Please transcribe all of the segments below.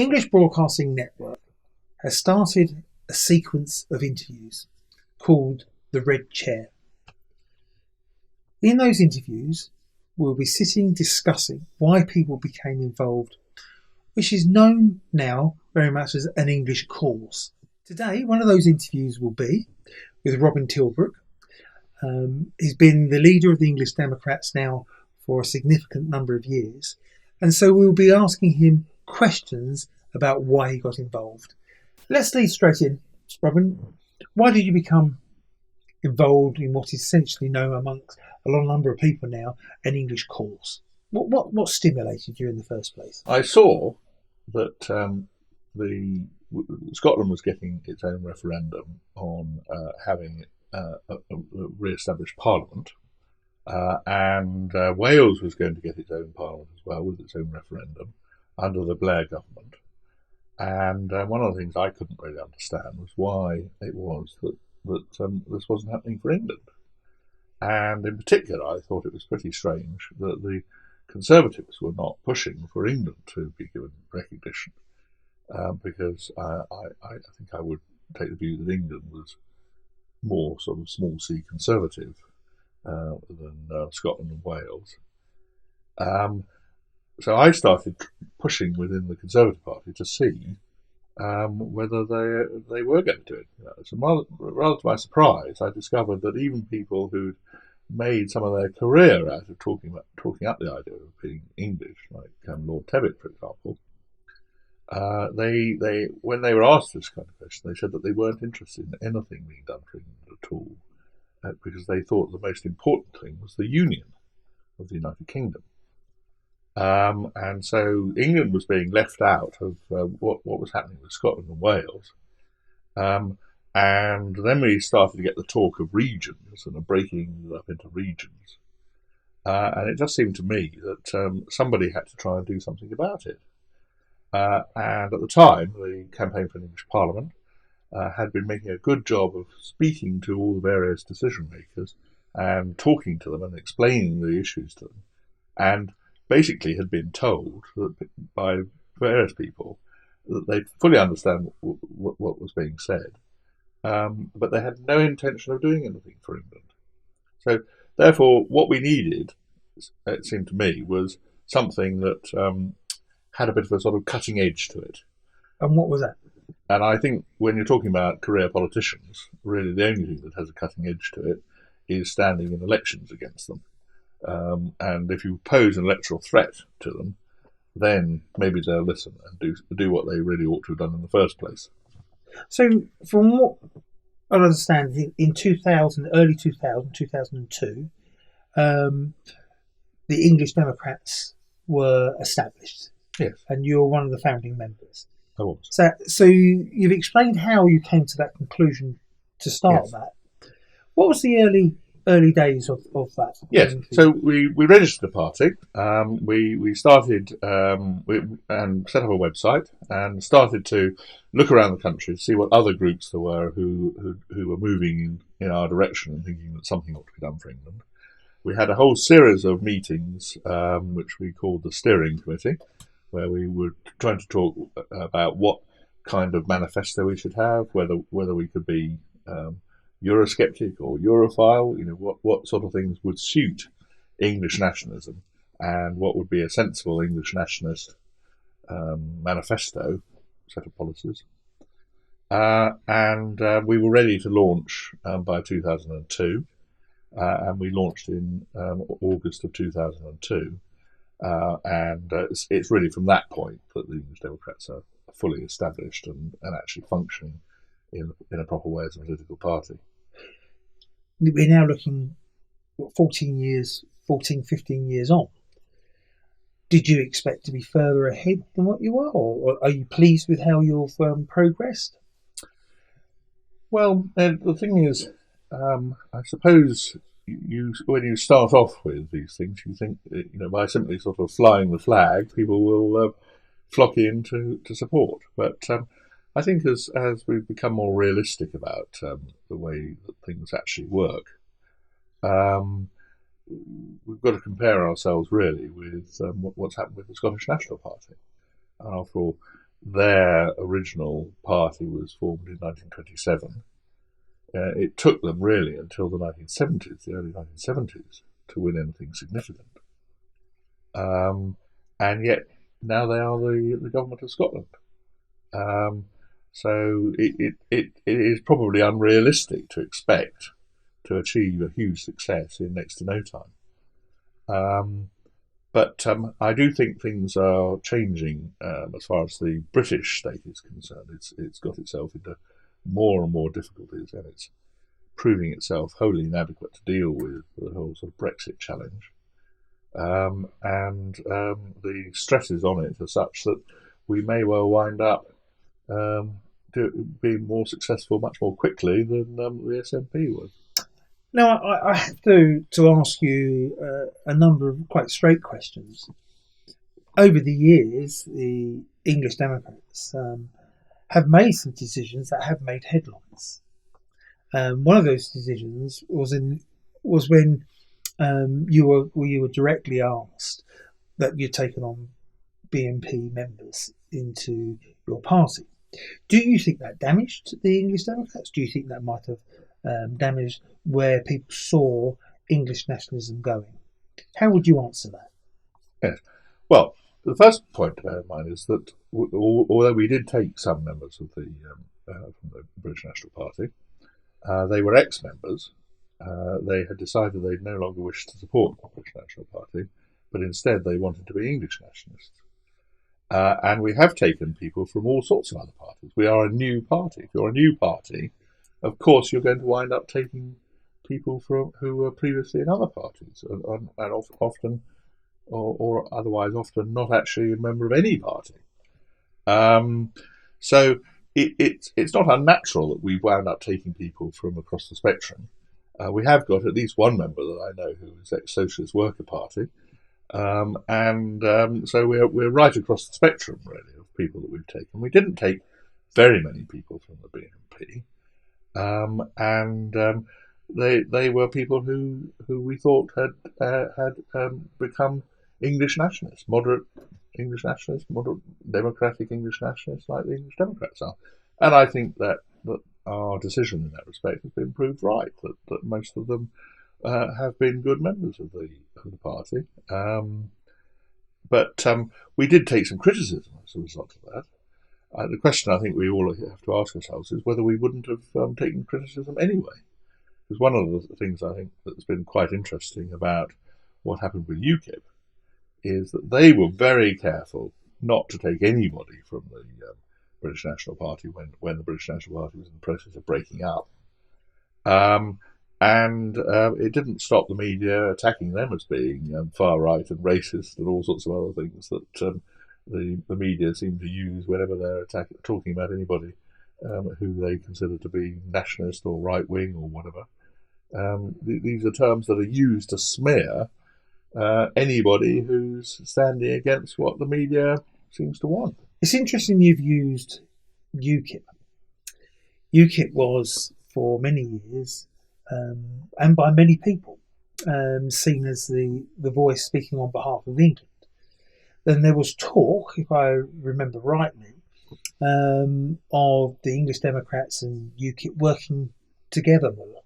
English Broadcasting Network has started a sequence of interviews called The Red Chair. In those interviews, we'll be sitting discussing why people became involved, which is known now very much as an English course. Today, one of those interviews will be with Robin Tilbrook. He's been the leader of the English Democrats now for a significant number of years, and so we'll be asking him questions about why he got involved. Let's lead straight in. Robin, why did you become involved in what is essentially known amongst a lot number of people now an English course? What stimulated you in the first place? I saw that Scotland was getting its own referendum on having a re-established parliament, and Wales was going to get its own parliament as well with its own referendum under the Blair government. And one of the things I couldn't really understand was why it was that this wasn't happening for England. And in particular, I thought it was pretty strange that the Conservatives were not pushing for England to be given recognition, because I think I would take the view that England was more sort of small c conservative than Scotland and Wales. So I started pushing within the Conservative Party to see whether they were going to do it. So rather to my surprise, I discovered that even people who'd made some of their career out of talking up the idea of being English, like Lord Tevitt, for example, they when they were asked this kind of question, they said that they weren't interested in anything being done for England at all, because they thought the most important thing was the union of the United Kingdom. And so England was being left out of what was happening with Scotland and Wales. And then we started to get the talk of regions and breaking it up into regions. And it just seemed to me that somebody had to try and do something about it. And at the time, the Campaign for an English Parliament had been making a good job of speaking to all the various decision makers and talking to them and explaining the issues to them. And basically had been told by various people that they fully understand what was being said, but they had no intention of doing anything for England. So therefore, what we needed, it seemed to me, was something that had a bit of a sort of cutting edge to it. And what was that? And I think when you're talking about career politicians, really the only thing that has a cutting edge to it is standing in elections against them. And if you pose an electoral threat to them, then maybe they'll listen and do what they really ought to have done in the first place. So, from what I understand, in 2000, early 2000, 2002, the English Democrats were established. Yes. And you're one of the founding members. I was. So you've explained how you came to that conclusion to start that. What was the early days of that? Yes, so we registered a party. We started and set up a website and started to look around the country to see what other groups there were who were moving in our direction and thinking that something ought to be done for England. We had a whole series of meetings, which we called the Steering Committee, where we were trying to talk about what kind of manifesto we should have, whether we could be Eurosceptic or Europhile, what sort of things would suit English nationalism and what would be a sensible English nationalist manifesto set of policies. And we were ready to launch by 2002, and we launched in August of 2002. And it's really from that point that the English Democrats are fully established and actually functioning in a proper way as a political party. We're now looking 15 years on. Did you expect to be further ahead than what you are, or are you pleased with how you've progressed? Well, the thing is, I suppose when you start off with these things, you think, by simply sort of flying the flag, people will flock in to support. But I think as we've become more realistic about the way that things actually work, we've got to compare ourselves really with what's happened with the Scottish National Party. And after all, their original party was formed in 1927. It took them really until the 1970s, the early 1970s, to win anything significant. And yet now they are the government of Scotland. So it is probably unrealistic to expect to achieve a huge success in next to no time. But I do think things are changing as far as the British state is concerned. It's got itself into more and more difficulties, and it's proving itself wholly inadequate to deal with the whole sort of Brexit challenge. And the stresses on it are such that we may well wind up being more successful much more quickly than the SNP was. Now, I have to ask you a number of quite straight questions. Over the years, the English Democrats have made some decisions that have made headlines. One of those decisions was when you were directly asked that you'd taken on BNP members into your party. Do you think that damaged the English Democrats? Do you think that might have damaged where people saw English nationalism going? How would you answer that? Yes. Well, the first point to bear in mind is that although we did take some members of from the British National Party, they were ex-members. They had decided they no longer wished to support the British National Party, but instead they wanted to be English nationalists. And we have taken people from all sorts of other parties. We are a new party. If you're a new party, of course you're going to wind up taking people who were previously in other parties, and often, or otherwise often, not actually a member of any party. So it's not unnatural that we've wound up taking people from across the spectrum. We have got at least one member that I know who is ex-Socialist Worker Party. So we're right across the spectrum, really, of people that we've taken. We didn't take very many people from the BNP, they were people who we thought had become English nationalists, moderate English nationalists, moderate democratic English nationalists, like the English Democrats are. And I think that our decision in that respect has been proved right. That most of them have been good members of the party. But we did take some criticism as a result of that. The question I think we all have to ask ourselves is whether we wouldn't have taken criticism anyway. Because one of the things I think that's been quite interesting about what happened with UKIP is that they were very careful not to take anybody from the British National Party when the British National Party was in the process of breaking up. And it didn't stop the media attacking them as being far right and racist and all sorts of other things that the media seem to use whenever they're talking about anybody who they consider to be nationalist or right wing or whatever. These are terms that are used to smear anybody who's standing against what the media seems to want. It's interesting you've used UKIP. UKIP was, for many years, and by many people, seen as the voice speaking on behalf of England. Then there was talk, if I remember rightly, of the English Democrats and UKIP working together more,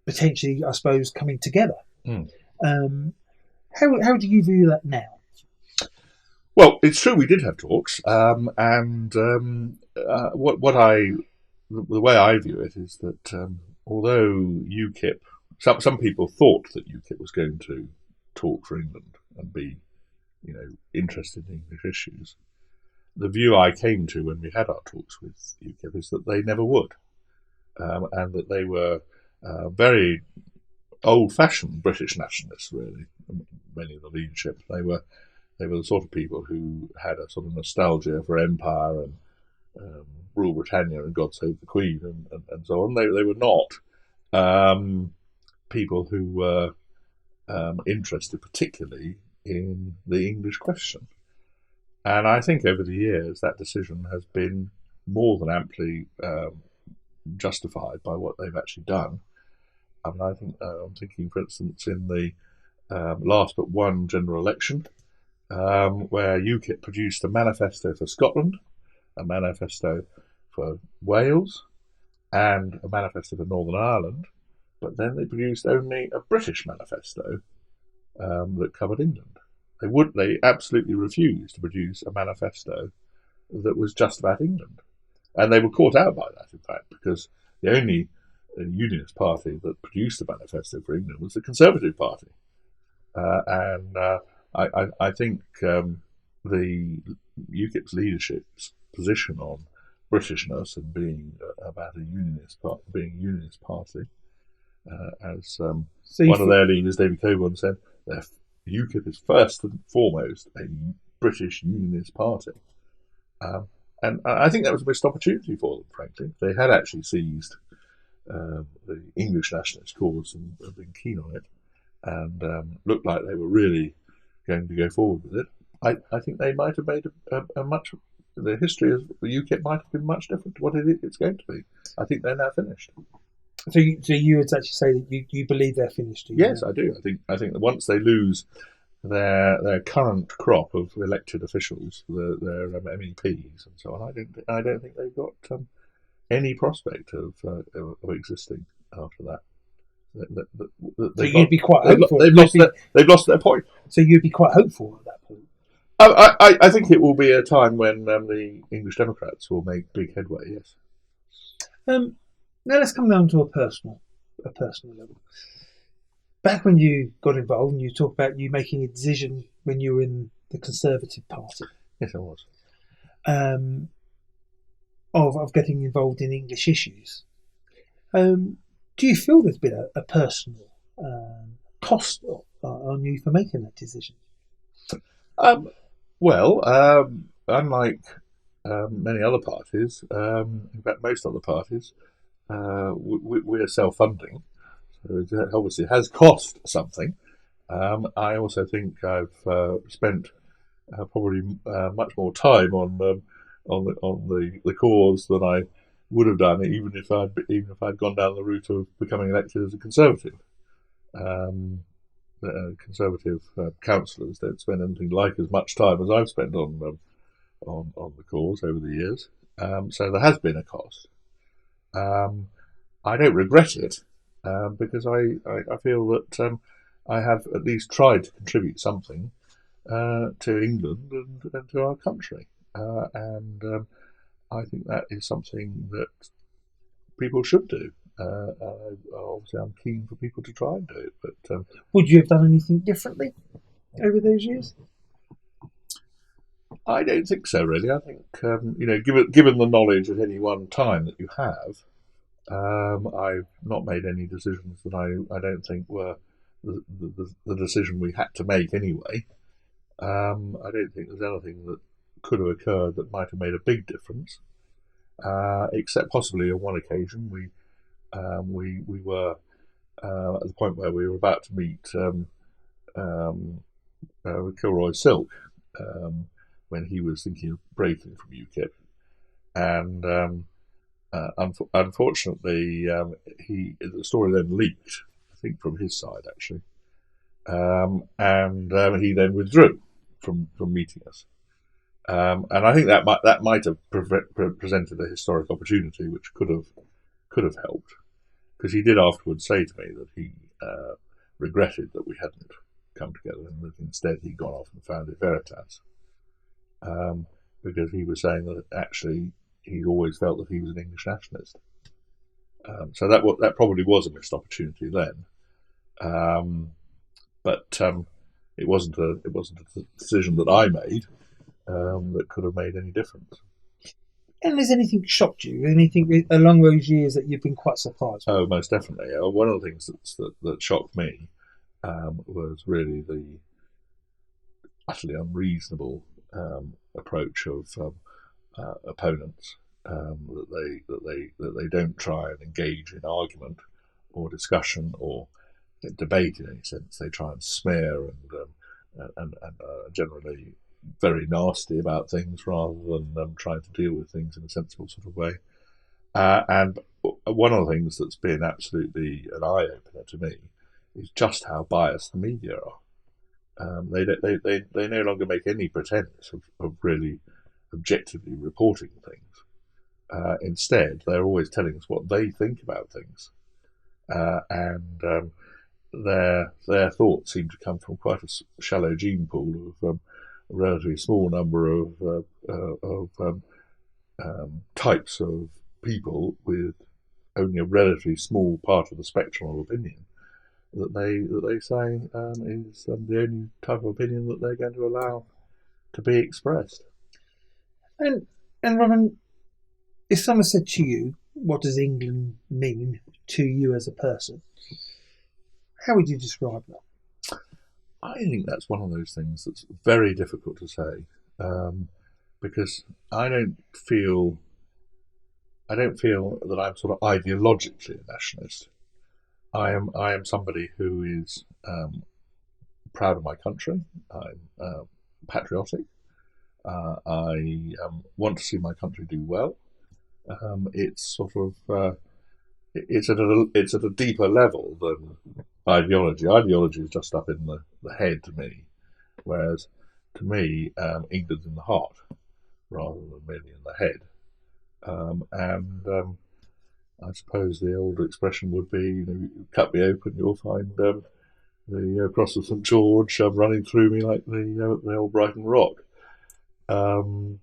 potentially, I suppose, coming together. How do you view that now? Well, it's true we did have talks, the way I view it is that although UKIP, some people thought that UKIP was going to talk for England and be, interested in English issues, the view I came to when we had our talks with UKIP is that they never would, and that they were very old-fashioned British nationalists. Really, many of the leadership, they were the sort of people who had a sort of nostalgia for empire and rule Britannia and God Save the Queen and so on. They were not people who were interested particularly in the English question. And I think over the years that decision has been more than amply justified by what they've actually done. I mean, I think I'm thinking, for instance, in the last but one general election, where UKIP produced a manifesto for Scotland, a manifesto for Wales, and a manifesto for Northern Ireland, but then they produced only a British manifesto that covered England. They absolutely refused to produce a manifesto that was just about England. And they were caught out by that, in fact, because the only unionist party that produced a manifesto for England was the Conservative Party. I think the UKIP's leadership's position on Britishness and being about being a unionist party, as one of their leaders, David Coburn, said, UKIP is first and foremost a British unionist party. And I think that was a missed opportunity for them, frankly. They had actually seized the English nationalist cause and been keen on it, and looked like they were really going to go forward with it. I think they might have made the history of the UKIP might have been much different to what it's going to be. I think they're now finished. So you would actually say that you believe they're finished? Yes, I do. I think that once they lose their current crop of elected officials, their MEPs and so on, I don't think they've got any prospect of existing after that. So you'd be quite hopeful. They've lost their point. So you'd be quite hopeful at that point. I think it will be a time when the English Democrats will make big headway. Yes. Now let's come down to a personal level. Back when you got involved, and you talk about you making a decision when you were in the Conservative Party. Yes, I was. Of getting involved in English issues. Do you feel there's been a personal cost on you for making that decision? Unlike many other parties, in fact, most other parties, we're self-funding, so it obviously has cost something. I also think I've spent probably much more time on the cause than I would have done, even if I'd gone down the route of becoming elected as a Conservative. Conservative councillors don't spend anything like as much time as I've spent on the cause over the years. So there has been a cost. I don't regret it because I feel that I have at least tried to contribute something to England and to our country, and I think that is something that people should do. Obviously, I'm keen for people to try and do it. But would you have done anything differently over those years? I don't think so, really. I think given the knowledge at any one time that you have, I've not made any decisions that I don't think were the decision we had to make anyway. I don't think there's anything that could have occurred that might have made a big difference, except possibly on one occasion we were at the point where we were about to meet Kilroy Silk when he was thinking of breaking from UKIP, and unfortunately the story then leaked, I think from his side actually, and he then withdrew from meeting us. And I think that might have presented a historic opportunity which could have helped, because he did afterwards say to me that he regretted that we hadn't come together and that instead he'd gone off and founded Veritas, because he was saying that actually he always felt that he was an English nationalist. So that probably was a missed opportunity then, but it wasn't a decision that I made that could have made any difference. And has anything shocked you? Anything along those years that you've been quite surprised by? Oh, most definitely. One of the things that shocked me was really the utterly unreasonable approach of opponents, that they don't try and engage in argument or discussion or debate in any sense. They try and smear and generally very nasty about things rather than trying to deal with things in a sensible sort of way. And one of the things that's been absolutely an eye-opener to me is just how biased the media are. They no longer make any pretense of really objectively reporting things. Instead, they're always telling us what they think about things, and their thoughts seem to come from quite a shallow gene pool of a relatively small number of types of people with only a relatively small part of the spectrum of opinion that they say is the only type of opinion that they're going to allow to be expressed. And Robin, if someone said to you, "What does England mean to you as a person?" how would you describe that? I think that's one of those things that's very difficult to say, because I don't feel that I'm sort of ideologically a nationalist. I am somebody who is proud of my country. I'm patriotic. I want to see my country do well. It's sort of it's at a deeper level than ideology. Ideology is just up in the head to me, whereas to me, England's in the heart rather than merely in the head. And I suppose the old expression would be, you cut me open, you'll find the cross of St George running through me like the old Brighton Rock. I'm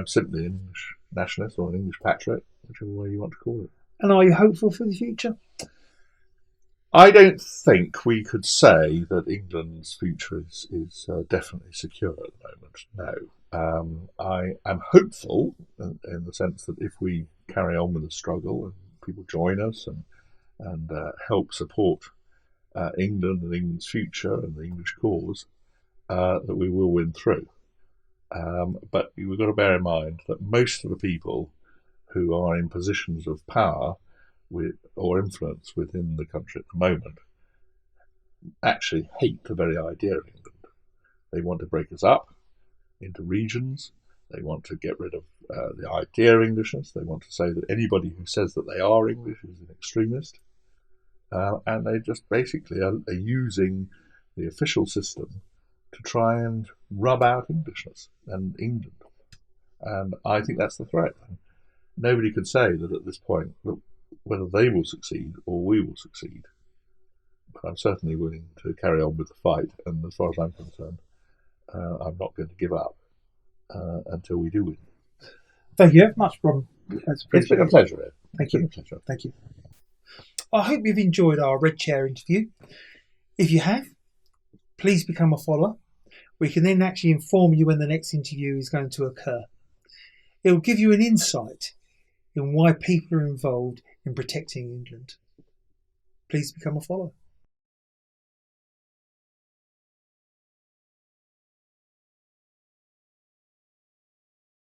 simply an English nationalist or an English patriot, whichever way you want to call it. And are you hopeful for the future? I don't think we could say that England's future is definitely secure at the moment. No. I am hopeful in the sense that if we carry on with the struggle and people join us and help support England and England's future and the English cause, that we will win through. But we've got to bear in mind that most of the people who are in positions of power or influence within the country at the moment actually hate the very idea of England. They want to break us up into regions. They want to get rid of the idea of Englishness. They want to say that anybody who says that they are English is an extremist. And they just basically are using the official system to try and rub out Englishness and England. And I think that's the threat. Nobody could say that at this point that whether they will succeed or we will succeed. But I'm certainly willing to carry on with the fight. And as far as I'm concerned, I'm not going to give up until we do win. Thank you very much, Robin. It's been a pleasure. Thank you. Thank you. I hope you've enjoyed our Red Chair interview. If you have, please become a follower. We can then actually inform you when the next interview is going to occur. It will give you an insight in why people are involved in protecting England. Please become a follower.